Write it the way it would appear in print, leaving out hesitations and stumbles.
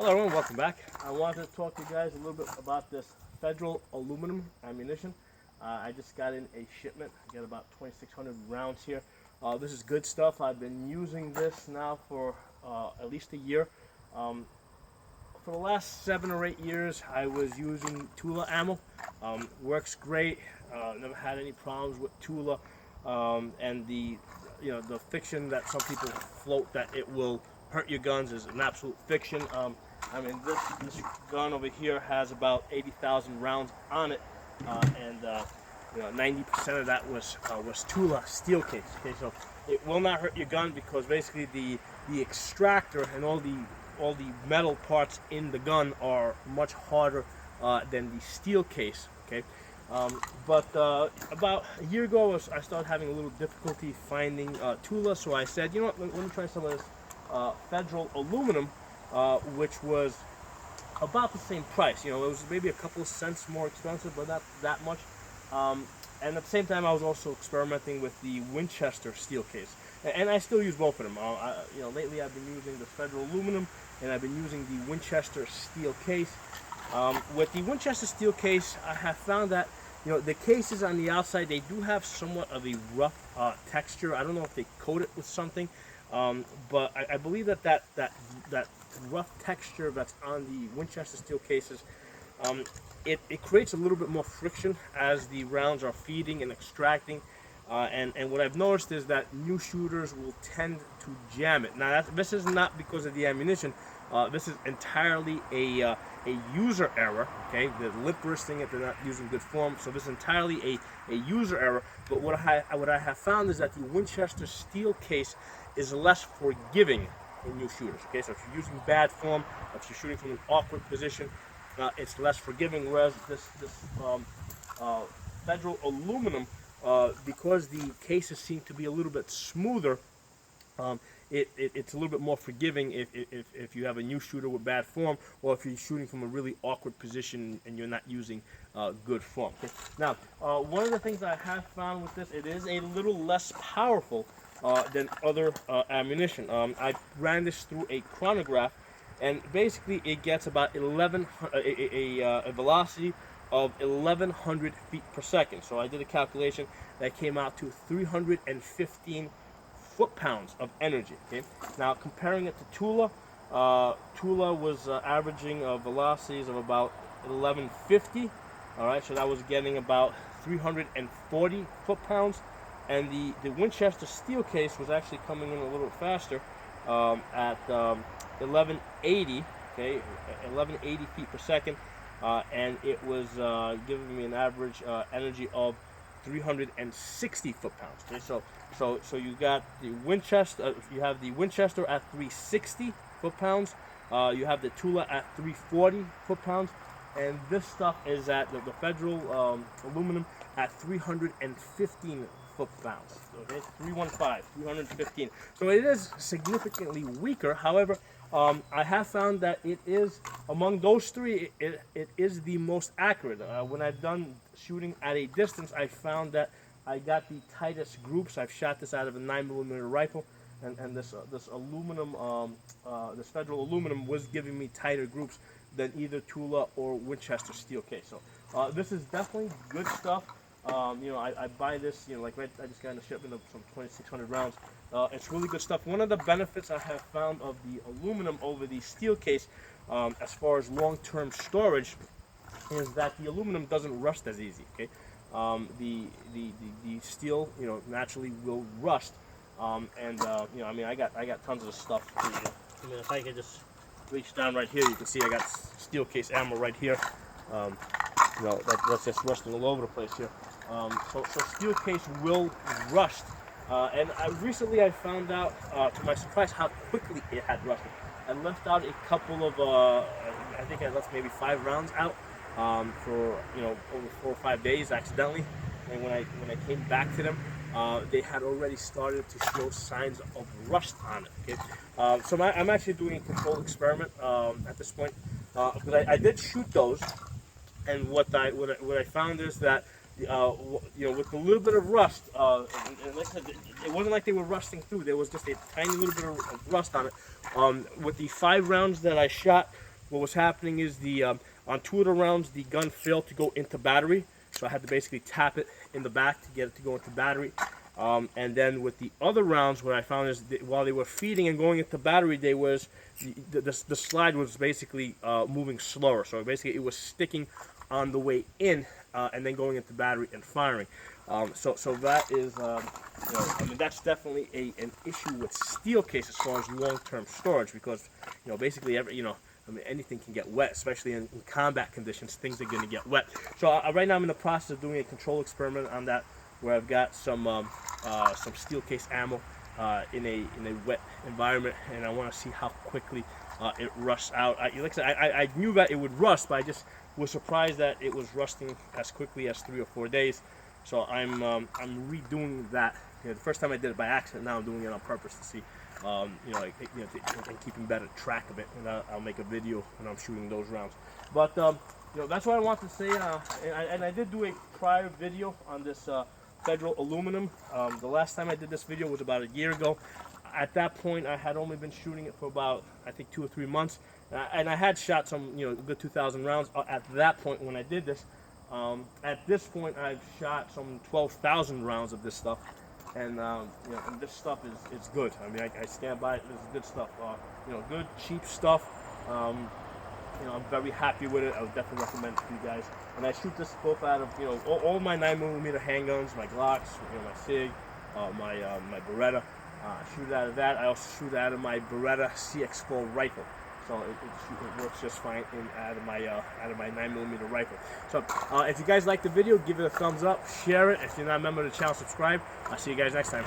Hello everyone, welcome back. I wanted to talk to you guys a little bit about this Federal aluminum ammunition. I just got in a shipment. I got about 2,600 rounds here. This is good stuff. I've been using this now for at least a year. Um, for the last 7 or 8 years, I was using Tula ammo. Works great. Never had any problems with Tula. And the fiction that some people float that it will hurt your guns is an absolute fiction. This gun over here has about 80,000 rounds on it, and 90% of that was Tula steel case. Okay, so it will not hurt your gun because basically the extractor and all the metal parts in the gun are much harder than the steel case. Okay, but about a year ago, I started having a little difficulty finding Tula, so I said, you know what, let me try some of this Federal aluminum, which was about the same price. You know, it was maybe a couple of cents more expensive, but not that much. And at the same time, I was also experimenting with the Winchester steel case, and I still use both of them. Lately I've been using the Federal aluminum, and I've been using the Winchester steel case. With the Winchester steel case, I have found that the cases on the outside, they do have somewhat of a rough texture. I don't know if they coat it with something, but I believe that rough texture that's on the Winchester steel cases, it creates a little bit more friction as the rounds are feeding and extracting. And what I've noticed is that new shooters will tend to jam it. Now, this is not because of the ammunition. This is entirely a user error. Okay, the lip bursting it, they're not using good form, so this is entirely a user error. But what I have found is that the Winchester steel case is less forgiving in new shooters. Okay, so if you're using bad form, if you're shooting from an awkward position, it's less forgiving. Whereas this Federal aluminum, because the cases seem to be a little bit smoother, it's a little bit more forgiving if you have a new shooter with bad form, or if you're shooting from a really awkward position and you're not using good form. Okay? Now, one of the things I have found with this, it is a little less powerful than other ammunition. I ran this through a chronograph, and basically it gets about a velocity of 1,100 feet per second. So I did a calculation that came out to 315 foot-pounds of energy. Okay, now comparing it to Tula, Tula was averaging velocities of about 1150. All right, so that was getting about 340 foot-pounds, and the Winchester steel case was actually coming in a little faster at 1180. Okay, 1180 feet per second, and it was giving me an average energy of 360 foot-pounds. Okay, so you got the Winchester. You have the Winchester at 360 foot-pounds. You have the Tula at 340 foot-pounds, and this stuff is at the Federal aluminum at 315 foot-pounds. Okay, 315. So it is significantly weaker. However, I have found that it is, among those three, it is the most accurate. When I've done shooting at a distance, I found that I got the tightest groups. I've shot this out of a 9mm rifle, and this aluminum, this Federal aluminum was giving me tighter groups than either Tula or Winchester steel case. So this is definitely good stuff. I buy this, I just got in a shipment of some 2,600 rounds. It's really good stuff. One of the benefits I have found of the aluminum over the steel case, as far as long-term storage, is that the aluminum doesn't rust as easy. Okay, the steel, naturally will rust, I got tons of this stuff. If I could just reach down right here, you can see I got steel case ammo right here. That's just rusting all over the place here. So steel case will rust, and recently I found out, to my surprise, how quickly it had rusted. I left out a couple of, I think I left maybe 5 rounds out for over 4 or 5 days accidentally, and when I came back to them, they had already started to show signs of rust on it. Okay, so I'm actually doing a controlled experiment at this point, because I did shoot those. And what I found is that, with a little bit of rust, and like I said, it wasn't like they were rusting through. There was just a tiny little bit of rust on it. With the 5 rounds that I shot, what was happening is the on 2 of the rounds, the gun failed to go into battery, so I had to basically tap it in the back to get it to go into battery. And then with the other rounds, what I found is that while they were feeding and going into battery, the slide was basically moving slower. So basically, it was sticking on the way in and then going into battery and firing. So that is, I mean, that's definitely an issue with Steelcase as far as long-term storage, because basically I mean, anything can get wet, especially in combat conditions. Things are going to get wet. So right now I'm in the process of doing a control experiment on that, where I've got some Steelcase ammo in a wet environment, and I want to see how quickly it rusts out. Like I said, I knew that it would rust, but I just was surprised that it was rusting as quickly as 3 or 4 days. So I'm redoing that. The first time I did it by accident. Now I'm doing it on purpose to see, and keeping better track of it. And I'll make a video when I'm shooting those rounds. But that's what I want to say. And I did do a prior video on this Federal aluminum. The last time I did this video was about a year ago. At that point, I had only been shooting it for about, I think, 2 or 3 months, and I had shot some, good 2,000 rounds at that point when I did this. At this point, I've shot some 12,000 rounds of this stuff, and and this stuff is good. I mean, I stand by it. This is good stuff. Good, cheap stuff. I'm very happy with it. I would definitely recommend it to you guys. And I shoot this both out of all my 9mm handguns, my Glocks, my SIG, my Beretta. I shoot it out of that. I also shoot out of my Beretta CX4 rifle. So it works just fine out of my 9mm rifle. So if you guys like the video, give it a thumbs up, share it. If you're not a member of the channel, subscribe. I'll see you guys next time.